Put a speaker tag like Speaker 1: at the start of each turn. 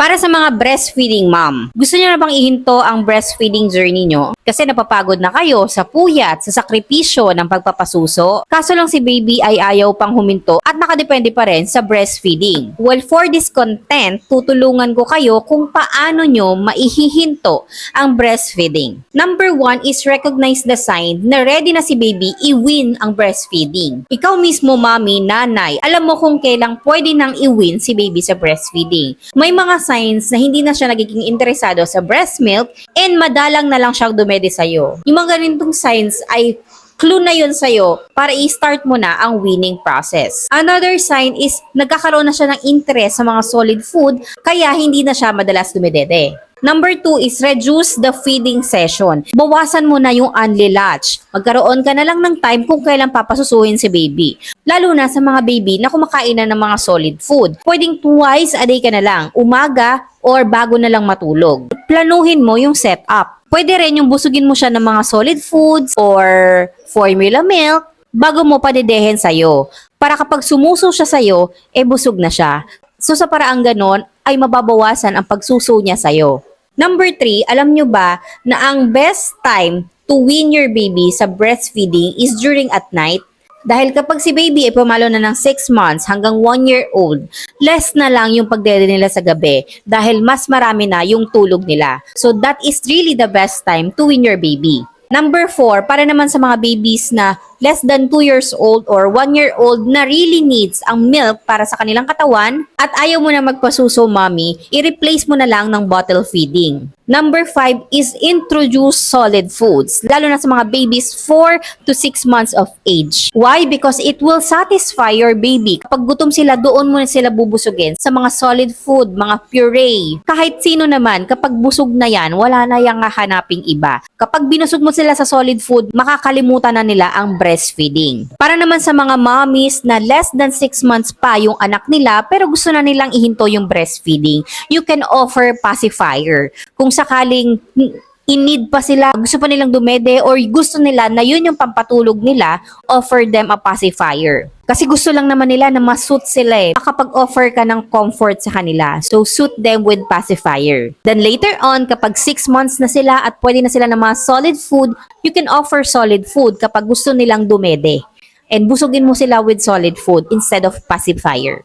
Speaker 1: Para sa mga breastfeeding mom, gusto niyo na bang ihinto ang breastfeeding journey nyo? Kasi napapagod na kayo sa puyat, sa sakripisyo ng pagpapasuso. Kaso lang si baby ay ayaw pang huminto at nakadepende pa rin sa breastfeeding. Well, for this content, tutulungan ko kayo kung paano nyo maihihinto ang breastfeeding. Number 1 is recognize the sign na ready na si baby i-win ang breastfeeding. Ikaw mismo, mommy, nanay, alam mo kung kailang pwede nang i-win si baby sa breastfeeding. May mga signs na hindi na siya nagiging interesado sa breast milk and madalang na lang siyang dumede sa'yo. Yung mga ganitong signs ay clue na yun sa'yo para i-start mo na ang weaning process. Another sign is nagkakaroon na siya ng interest sa mga solid food kaya hindi na siya madalas dumedede. Number 2 is reduce the feeding session. Bawasan mo na yung only latch. Magkaroon ka na lang ng time kung kailan papasusuhin si baby. Lalo na sa mga baby na kumakain na ng mga solid food. Pwedeng twice a day ka na lang, umaga or bago na lang matulog. Planuhin mo yung setup. Pwede rin yung busugin mo siya ng mga solid foods or formula milk bago mo padedehin sa'yo. Para kapag sumuso siya sa'yo, busog na siya. So sa paraang ganon, ay mababawasan ang pagsuso niya sa'yo. Number 3, alam nyo ba na ang best time to wean your baby sa breastfeeding is during at night? Dahil kapag si baby ay pumalo na ng 6 months hanggang 1 year old, less na lang yung pagdede nila sa gabi dahil mas marami na yung tulog nila. So that is really the best time to wean your baby. Number 4, para naman sa mga babies na less than 2 years old or 1 year old na really needs ang milk para sa kanilang katawan at ayaw mo na magpasuso, mommy, i-replace mo na lang ng bottle feeding. Number 5 is introduce solid foods, lalo na sa mga babies 4 to 6 months of age. Why? Because it will satisfy your baby. Kapag gutom sila, doon mo na sila bubusugin sa mga solid food, mga puree. Kahit sino naman, kapag busog na yan, wala na yang hahanaping iba. Kapag binusog mo sila sa solid food, makakalimutan na nila ang breastfeeding. Para naman sa mga mommies na less than 6 months pa yung anak nila pero gusto na nilang ihinto yung breastfeeding, you can offer pacifier. Kung sakaling in-need pa sila, gusto pa nilang dumede or gusto nila na yun yung pampatulog nila, offer them a pacifier. Kasi gusto lang naman nila na ma-suit sila Makapag-offer ka ng comfort sa kanila. So, suit them with pacifier. Then later on, kapag 6 months na sila at pwede na sila ng mga solid food, you can offer solid food kapag gusto nilang dumede. And busugin mo sila with solid food instead of pacifier.